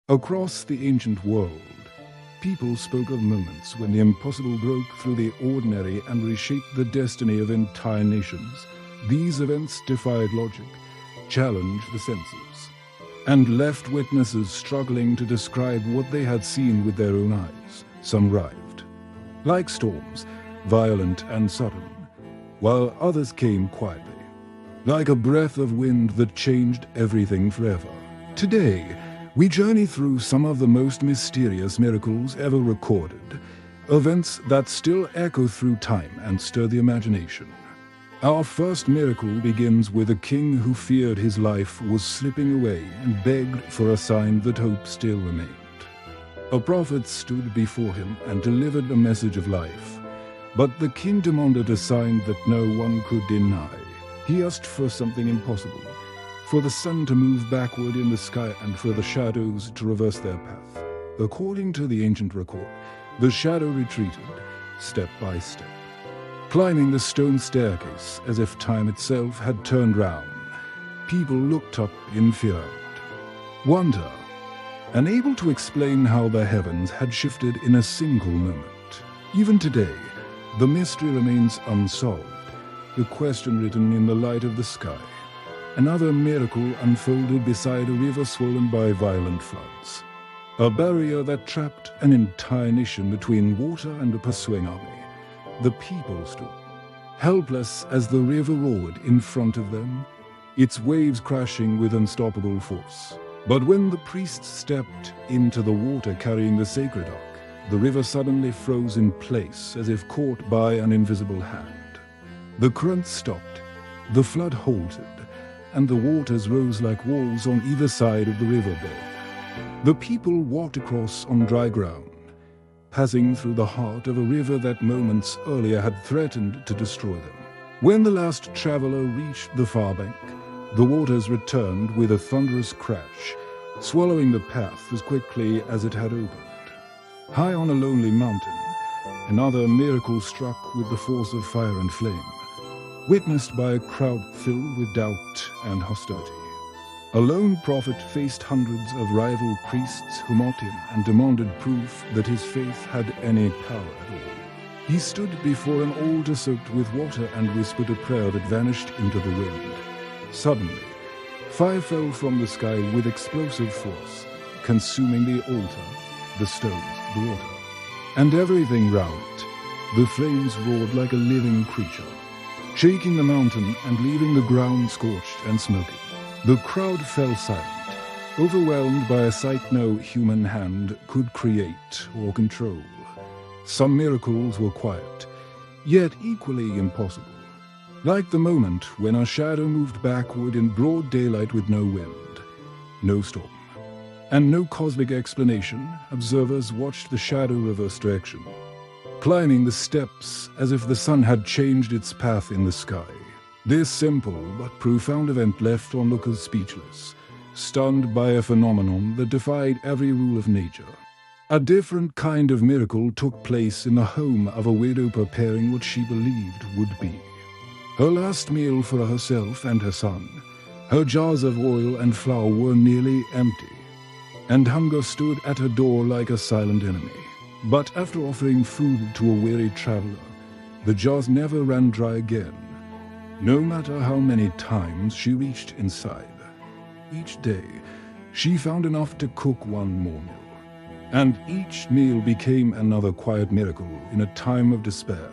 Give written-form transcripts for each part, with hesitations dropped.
Across the ancient world, people spoke of moments when the impossible broke through the ordinary and reshaped the destiny of entire nations. These events defied logic, challenged the senses, and left witnesses struggling to describe what they had seen with their own eyes. Some arrived, like storms, violent and sudden, while others came quietly, like a breath of wind that changed everything forever. Today, we journey through some of the most mysterious miracles ever recorded, events that still echo through time and stir the imagination. Our first miracle begins with a king who feared his life was slipping away and begged for a sign that hope still remained. A prophet stood before him and delivered a message of life, but the king demanded a sign that no one could deny. He asked for something impossible, for the sun to move backward in the sky and for the shadows to reverse their path. According to the ancient record, the shadow retreated, step by step, climbing the stone staircase as if time itself had turned round. People looked up in fear and wonder, unable to explain how the heavens had shifted in a single moment. Even today, the mystery remains unsolved, the question written in the light of the sky. Another miracle unfolded beside a river swollen by violent floods. A barrier that trapped an entire nation between water and a pursuing army. The people stood, helpless as the river roared in front of them, its waves crashing with unstoppable force. But when the priests stepped into the water carrying the sacred ark, the river suddenly froze in place as if caught by an invisible hand. The current stopped, the flood halted, and the waters rose like walls on either side of the riverbed. The people walked across on dry ground, passing through the heart of a river that moments earlier had threatened to destroy them. When the last traveler reached the far bank, the waters returned with a thunderous crash, swallowing the path as quickly as it had opened. High on a lonely mountain, another miracle struck with the force of fire and flame, witnessed by a crowd filled with doubt and hostility. A lone prophet faced hundreds of rival priests who mocked him and demanded proof that his faith had any power at all. He stood before an altar soaked with water and whispered a prayer that vanished into the wind. Suddenly, fire fell from the sky with explosive force, consuming the altar, the stones, the water, and everything round it. The flames roared like a living creature, shaking the mountain and leaving the ground scorched and smoky. The crowd fell silent, overwhelmed by a sight no human hand could create or control. Some miracles were quiet, yet equally impossible. Like the moment when a shadow moved backward in broad daylight with no wind, no storm, and no cosmic explanation, observers watched the shadow reverse direction, climbing the steps as if the sun had changed its path in the sky. This simple but profound event left onlookers speechless, stunned by a phenomenon that defied every rule of nature. A different kind of miracle took place in the home of a widow preparing what she believed would be her last meal for herself and her son. Her jars of oil and flour were nearly empty, and hunger stood at her door like a silent enemy. But after offering food to a weary traveler, the jars never ran dry again, no matter how many times she reached inside. Each day, she found enough to cook one more meal, and each meal became another quiet miracle in a time of despair.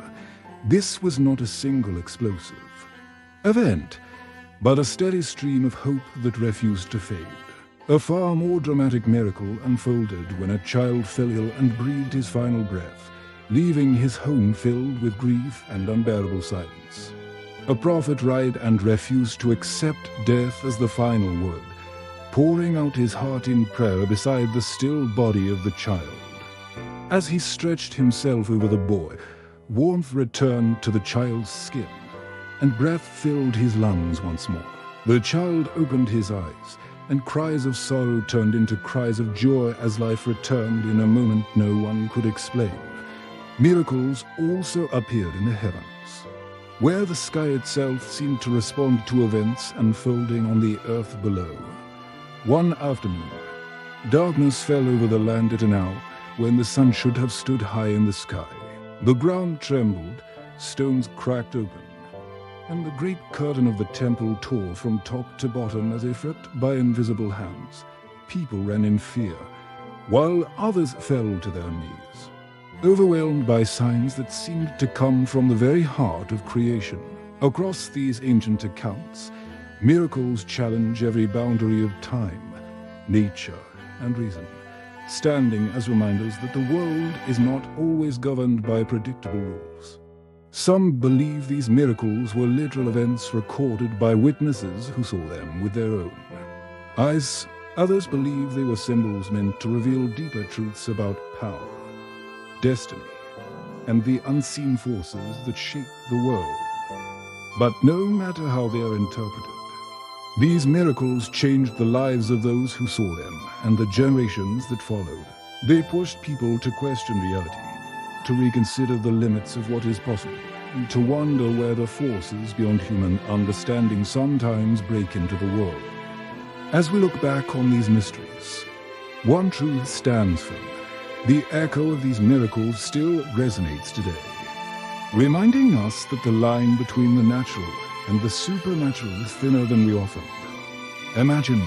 This was not a single explosive event, but a steady stream of hope that refused to fade. A far more dramatic miracle unfolded when a child fell ill and breathed his final breath, leaving his home filled with grief and unbearable silence. A prophet writhed and refused to accept death as the final word, pouring out his heart in prayer beside the still body of the child. As he stretched himself over the boy, warmth returned to the child's skin, and breath filled his lungs once more. The child opened his eyes, and cries of sorrow turned into cries of joy as life returned in a moment no one could explain. Miracles also appeared in the heavens, where the sky itself seemed to respond to events unfolding on the earth below. One afternoon, Darkness fell over the land at an hour when the sun should have stood high in the sky. The ground trembled, stones cracked open, and the great curtain of the temple tore from top to bottom as if ripped by invisible hands. People ran in fear, while others fell to their knees, overwhelmed by signs that seemed to come from the very heart of creation. Across these ancient accounts, miracles challenge every boundary of time, nature, and reason, standing as reminders that the world is not always governed by predictable rules. Some believe these miracles were literal events recorded by witnesses who saw them with their own eyes. Others believe they were symbols meant to reveal deeper truths about power, destiny, and the unseen forces that shape the world. But no matter how they are interpreted, these miracles changed the lives of those who saw them and the generations that followed. They pushed people to question reality, to reconsider the limits of what is possible, and to wonder where the forces beyond human understanding sometimes break into the world. As we look back on these mysteries, one truth stands firm. The echo of these miracles still resonates today, reminding us that the line between the natural and the supernatural is thinner than we often imagine.